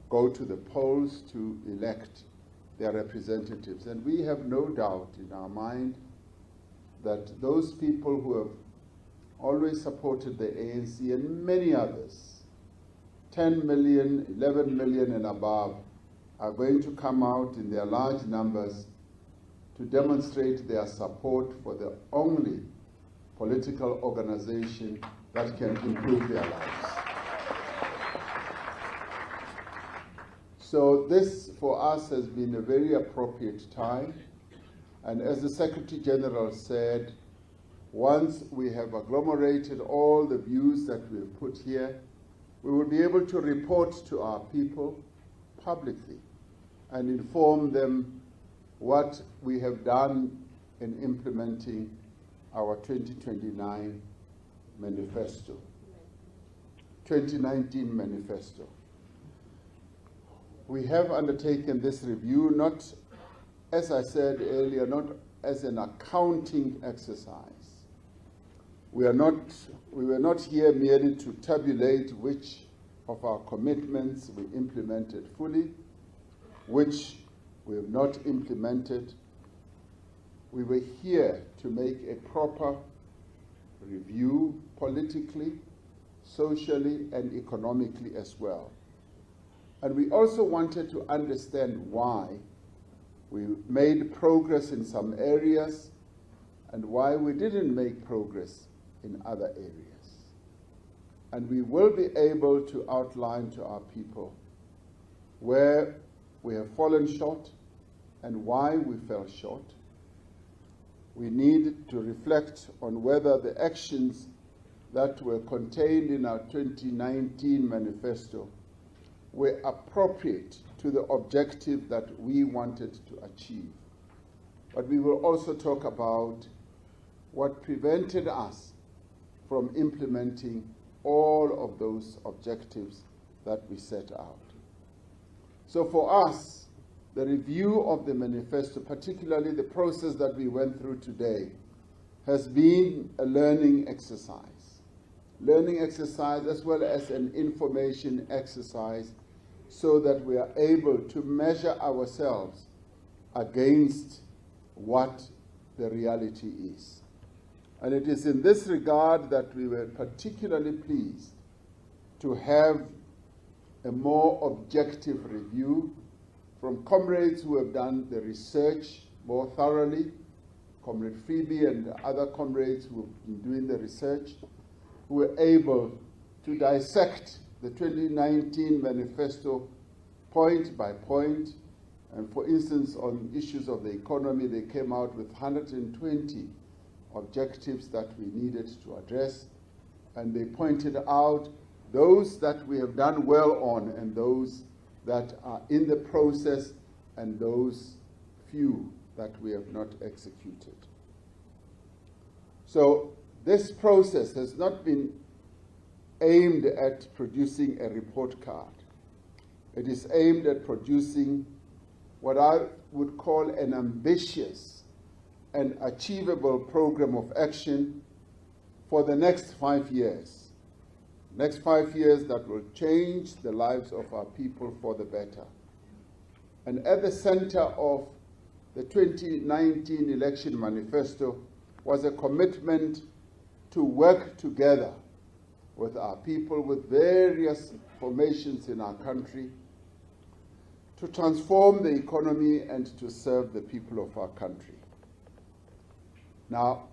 go to the polls to elect their representatives. And we have no doubt in our mind that those people who have always supported the ANC and many others, 10 million, 11 million and above, are going to come out in their large numbers to demonstrate their support for the only political organization that can improve their lives. So this, for us, has been a very appropriate time. And as the Secretary General said, once we have agglomerated all the views that we have put here, we will be able to report to our people publicly and inform them what we have done in implementing our 2029 manifesto, 2019 manifesto. We have undertaken this review not, as I said earlier, not as an accounting exercise. We were not here merely to tabulate which of our commitments we implemented fully, which we have not implemented. We were here to make a proper review politically, socially, and economically as well. And we also wanted to understand why we made progress in some areas and why we didn't make progress in other areas. And we will be able to outline to our people where we have fallen short and why we fell short. We need to reflect on whether the actions that were contained in our 2019 manifesto were appropriate to the objective that we wanted to achieve. But we will also talk about what prevented us from implementing all of those objectives that we set out. So for us, the review of the manifesto, particularly the process that we went through today, has been a learning exercise as well as an information exercise, so that we are able to measure ourselves against what the reality is. And it is in this regard that we were particularly pleased to have a more objective review from comrades who have done the research more thoroughly, Comrade Phoebe and other comrades who have been doing the research, who were able to dissect the 2019 manifesto point by point. And for instance, on issues of the economy, they came out with 120 objectives that we needed to address. And they pointed out those that we have done well on and those that are in the process and those few that we have not executed. So this process has not been aimed at producing a report card. It is aimed at producing what I would call an ambitious and achievable program of action for the next 5 years. Next 5 years that will change the lives of our people for the better. And at the center of the 2019 election manifesto was a commitment to work together with our people, with various formations in our country, to transform the economy and to serve the people of our country. Now,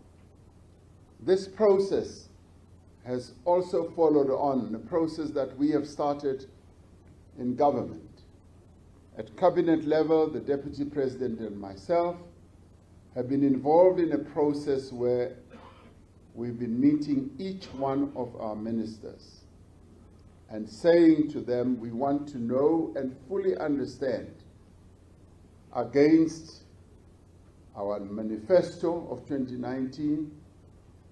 this process has also followed on a process that we have started in government. At cabinet level, the Deputy President and myself have been involved in a process where we've been meeting each one of our ministers and saying to them, we want to know and fully understand against our manifesto of 2019,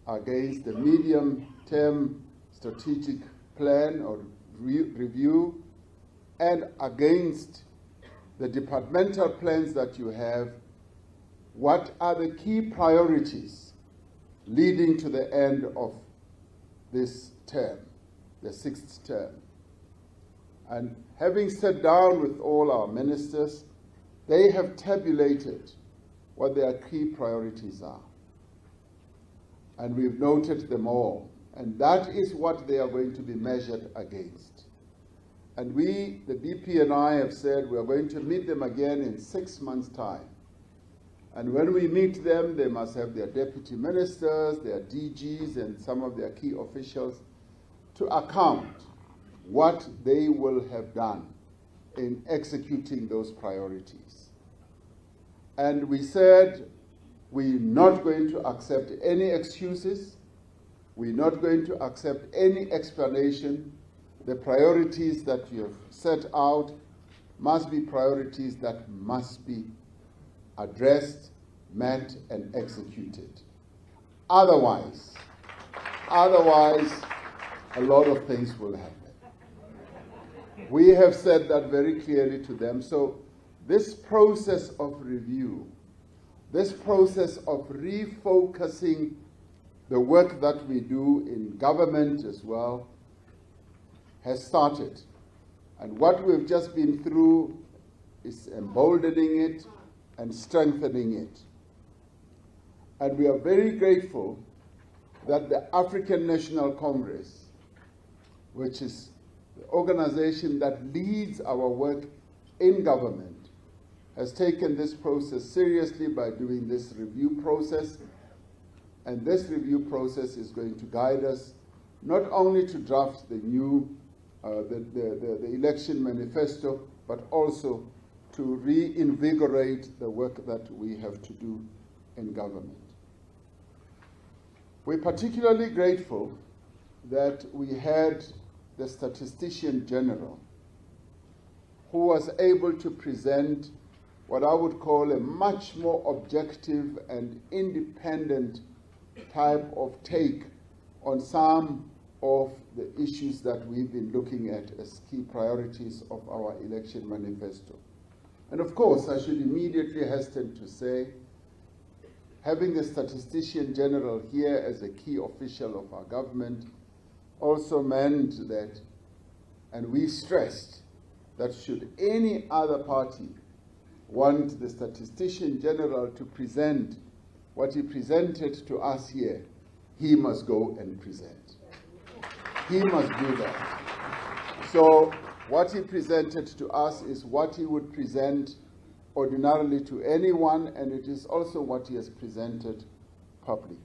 against the medium-term strategic plan or review, and against the departmental plans that you have, what are the key priorities leading to the end of this term, the 6th term? And having sat down with all our ministers, they have tabulated what their key priorities are. And we've noted them all. And that is what they are going to be measured against. And we, the DP and I, have said we are going to meet them again in 6 months' time. And when we meet them, they must have their deputy ministers, their DGs, and some of their key officials to account what they will have done in executing those priorities. And we said we're not going to accept any excuses. We're not going to accept any explanation. The priorities that you have set out must be priorities that must be addressed, met, and executed. Otherwise, a lot of things will happen. We have said that very clearly to them. So this process of review, this process of refocusing the work that we do in government as well, has started. And what we've just been through is emboldening it and strengthening it. And we are very grateful that the African National Congress, which is the organization that leads our work in government, has taken this process seriously by doing this review process. And this review process is going to guide us not only to draft the new the election manifesto, but also to reinvigorate the work that we have to do in government. We're particularly grateful that we had the Statistician General, who was able to present what I would call a much more objective and independent type of take on some of the issues that we've been looking at as key priorities of our election manifesto. And of course, I should immediately hasten to say, having the Statistician General here as a key official of our government also meant that, and we stressed, that should any other party want the Statistician General to present what he presented to us here, he must go and present. He must do that. So what he presented to us is what he would present ordinarily to anyone, and it is also what he has presented publicly.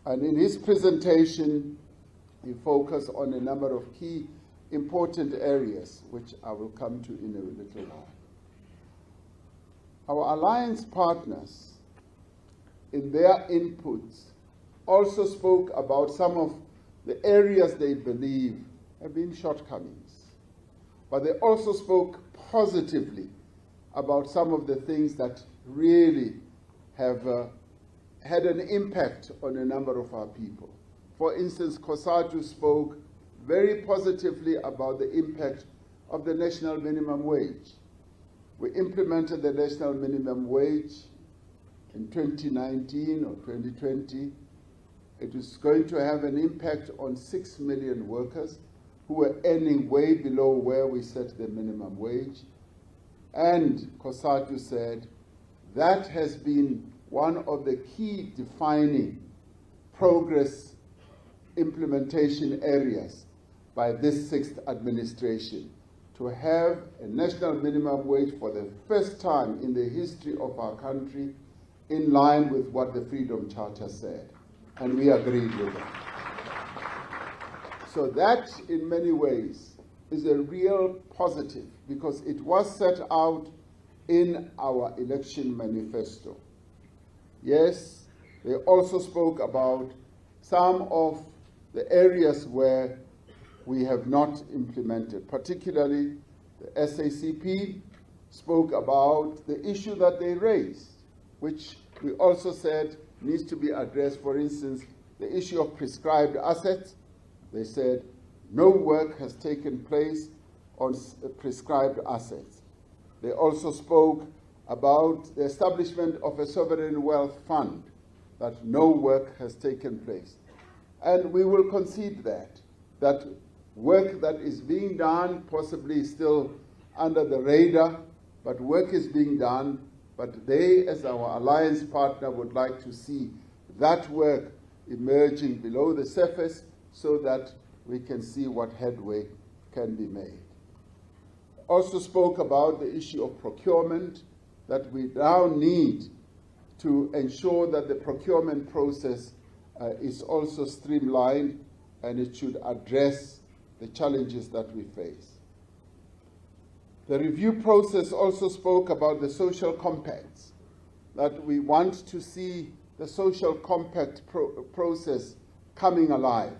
And in his presentation, he focused on a number of key important areas, which I will come to in a little while. Our alliance partners, in their inputs, also spoke about some of the areas they believe have been shortcomings. But they also spoke positively about some of the things that really have had an impact on a number of our people. For instance, COSATU spoke very positively about the impact of the national minimum wage. We implemented the national minimum wage in 2019 or 2020. It is going to have an impact on 6 million workers who were earning way below where we set the minimum wage. And COSATU said that has been one of the key defining progress implementation areas by this sixth administration, to have a national minimum wage for the first time in the history of our country in line with what the Freedom Charter said. And we agreed with that. So that, in many ways, is a real positive, because it was set out in our election manifesto. Yes, they also spoke about some of the areas where we have not implemented, particularly the SACP spoke about the issue that they raised, which we also said needs to be addressed. For instance, the issue of prescribed assets. They said no work has taken place on prescribed assets. They also spoke about the establishment of a sovereign wealth fund, that no work has taken place. And we will concede that work that is being done, possibly still under the radar, but work is being done. But they, as our alliance partner, would like to see that work emerging below the surface so that we can see what headway can be made. Also spoke about the issue of procurement, that we now need to ensure that the procurement process is also streamlined, and it should address the challenges that we face. The review process also spoke about the social compacts, that we want to see the social compact process coming alive.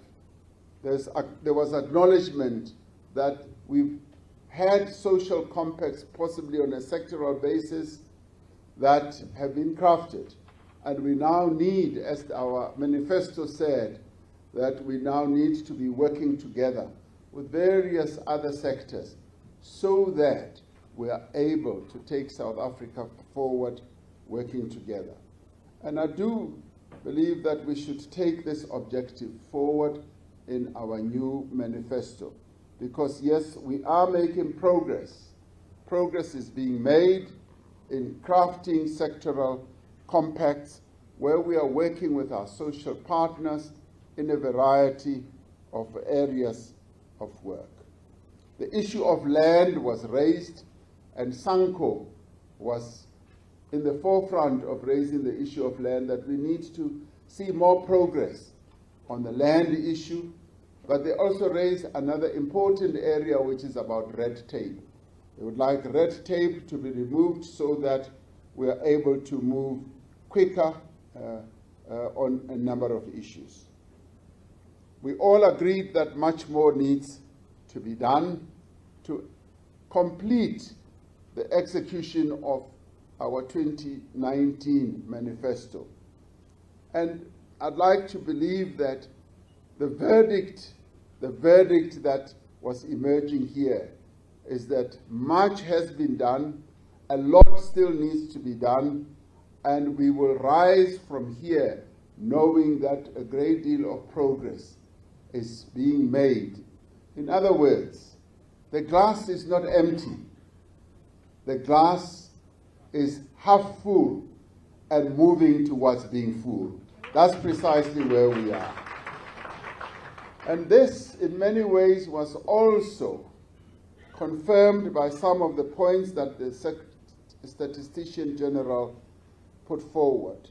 There was acknowledgement that we've had social compacts possibly on a sectoral basis that have been crafted. And we now need, as our manifesto said, that we now need to be working together with various other sectors so that we are able to take South Africa forward working together. And I do believe that we should take this objective forward in our new manifesto. Because yes, we are making progress. Progress is being made in crafting sectoral compacts where we are working with our social partners in a variety of areas of work. The issue of land was raised, and SANCO was in the forefront of raising the issue of land, that we need to see more progress on the land issue. But they also raised another important area, which is about red tape. They would like red tape to be removed so that we are able to move quicker on a number of issues. We all agreed that much more needs to be done to complete the execution of our 2019 manifesto. And I'd like to believe that the verdict that was emerging here is that much has been done, a lot still needs to be done, and we will rise from here knowing that a great deal of progress is being made. In other words, the glass is not empty. The glass is half full and moving towards being full. That's precisely where we are. And this, in many ways, was also confirmed by some of the points that the Statistician General put forward.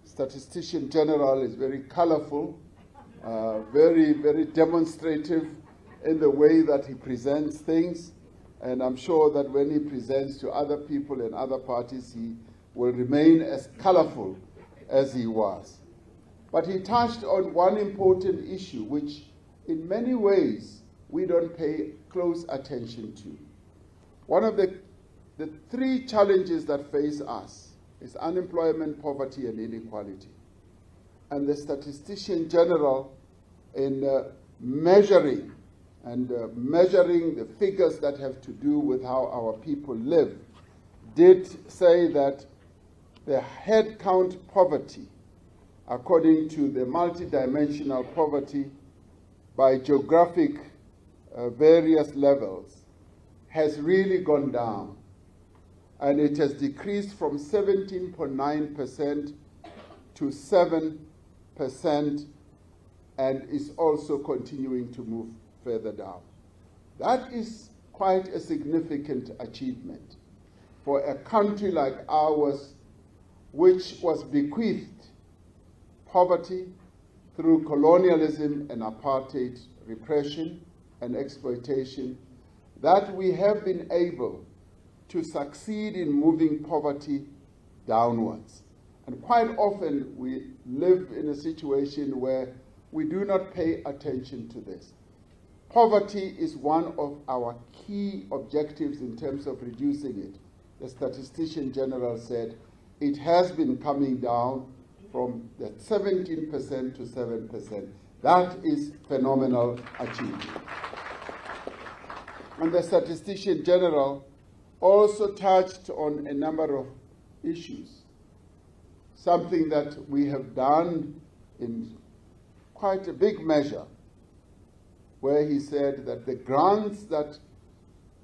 Statistician General is very colorful, very, very demonstrative in the way that he presents things. And I'm sure that when he presents to other people and other parties, he will remain as colorful as he was. But he touched on one important issue, which in many ways we don't pay close attention to. One of the three challenges that face us is unemployment, poverty, and inequality. And the Statistician General, in measuring the figures that have to do with how our people live, did say that the headcount poverty, according to the multidimensional poverty by geographic various levels, has really gone down. And it has decreased from 17.9% to 7%, and is also continuing to move further down. That is quite a significant achievement for a country like ours, which was bequeathed poverty through colonialism and apartheid repression and exploitation, that we have been able to succeed in moving poverty downwards. And quite often we live in a situation where we do not pay attention to this. Poverty is one of our key objectives in terms of reducing it. The Statistician General said it has been coming down from the 17% to 7%. That is phenomenal achievement. And the Statistician General also touched on a number of issues. Something that we have done in quite a big measure, where he said that the grants that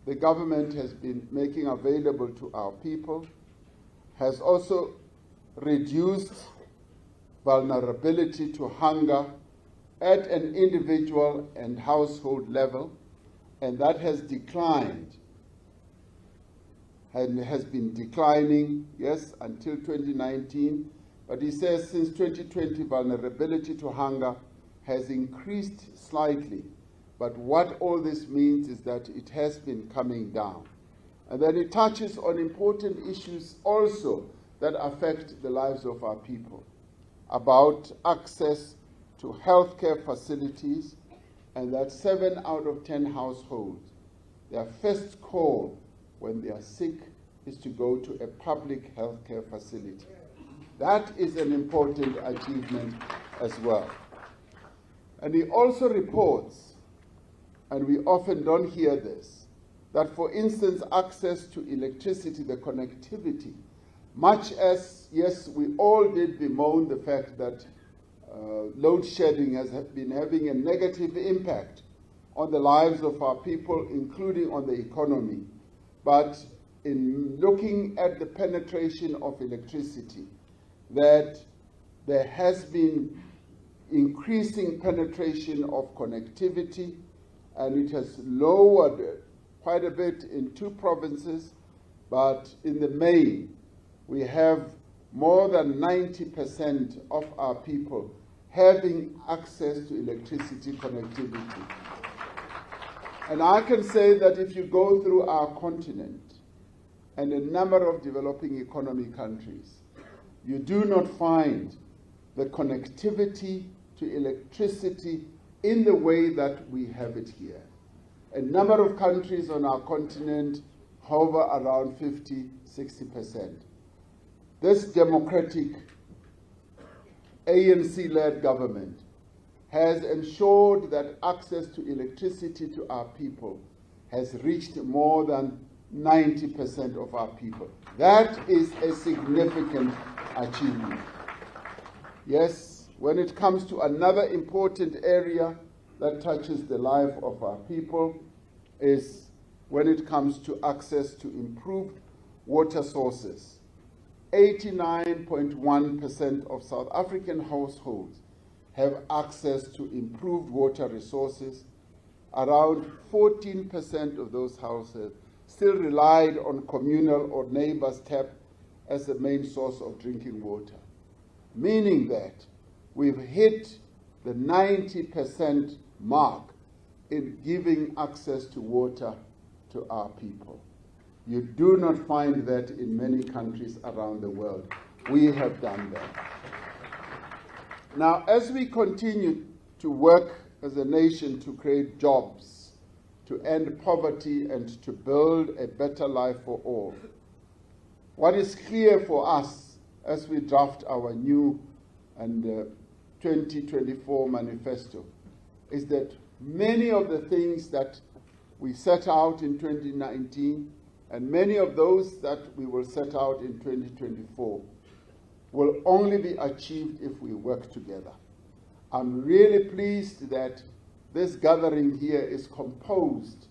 the government has been making available to our people has also reduced vulnerability to hunger at an individual and household level, and that has declined and has been declining, yes, until 2019. But he says since 2020, vulnerability to hunger has increased slightly. But what all this means is that it has been coming down. And then it touches on important issues also that affect the lives of our people, about access to healthcare facilities, and that 7 out of 10 households, their first call when they are sick is to go to a public healthcare facility. That is an important achievement as well. And he also reports, and we often don't hear this, that for instance, access to electricity, the connectivity, much as, yes, we all did bemoan the fact that load shedding has been having a negative impact on the lives of our people, including on the economy. But in looking at the penetration of electricity, that there has been increasing penetration of connectivity, and it has lowered quite a bit in 2 provinces, but in the main, we have more than 90% of our people having access to electricity connectivity. And I can say that if you go through our continent and a number of developing economy countries, you do not find the connectivity to electricity in the way that we have it here. A number of countries on our continent hover around 50–60%. This democratic ANC-led government has ensured that access to electricity to our people has reached more than 90% of our people. That is a significant achievement. Yes, when it comes to another important area that touches the life of our people is when it comes to access to improved water sources. 89.1% of South African households have access to improved water resources. Around 14% of those households still relied on communal or neighbors' tap as the main source of drinking water, meaning that we've hit the 90% mark in giving access to water to our people. You do not find that in many countries around the world. We have done that. Now, as we continue to work as a nation to create jobs, to end poverty, and to build a better life for all, what is clear for us as we draft our new and 2024 manifesto is that many of the things that we set out in 2019 and many of those that we will set out in 2024 will only be achieved if we work together. I'm really pleased that this gathering here is composed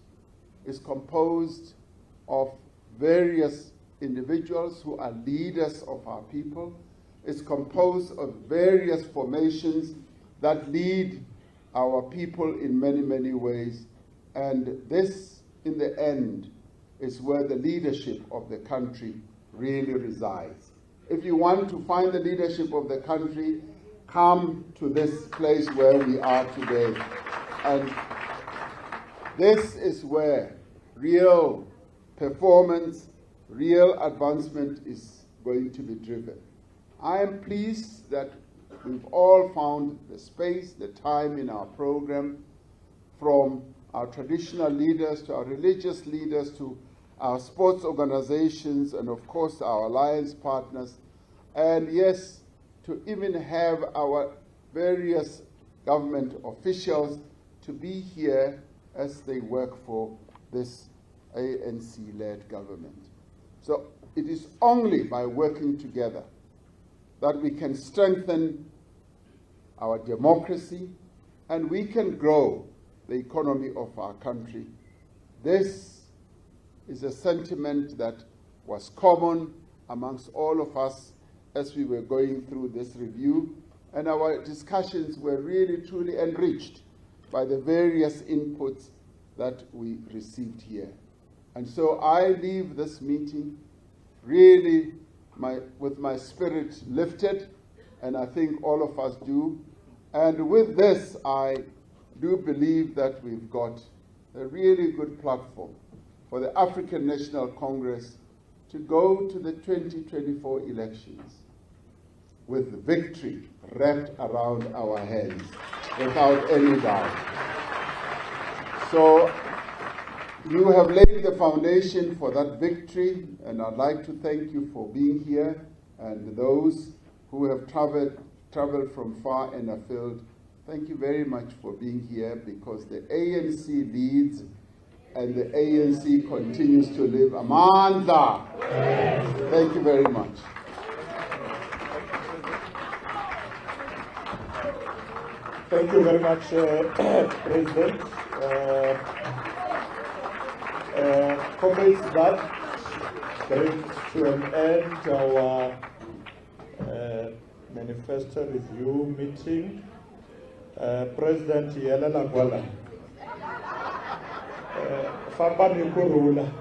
of various individuals who are leaders of our people. It's composed of various formations that lead our people in many, many ways. And this, in the end, is where the leadership of the country really resides. If you want to find the leadership of the country, come to this place where we are today. And this is where real performance, real advancement is going to be driven. I am pleased that we've all found the space, the time in our program, from our traditional leaders to our religious leaders to our sports organizations and of course our alliance partners, and yes, to even have our various government officials to be here as they work for this ANC-led government. So it is only by working together that we can strengthen our democracy and we can grow the economy of our country. This is a sentiment that was common amongst all of us as we were going through this review, and our discussions were really truly enriched by the various inputs that we received here. And so I leave this meeting really with my spirit lifted, and I think all of us do. And with this, I do believe that we've got a really good platform for the African National Congress to go to the 2024 elections with victory wrapped around our heads, without any doubt. So you have laid the foundation for that victory, and I'd like to thank you for being here, and those who have traveled from far and afield. Thank you very much for being here, because the ANC leads and the ANC continues to live. Amandla! Thank you very much. Thank you very much, President. Comrades, that brings to an end our manifesto review meeting. President Yelela Gwala. Fambani Kurula.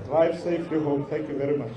Drive safely home. Thank you very much.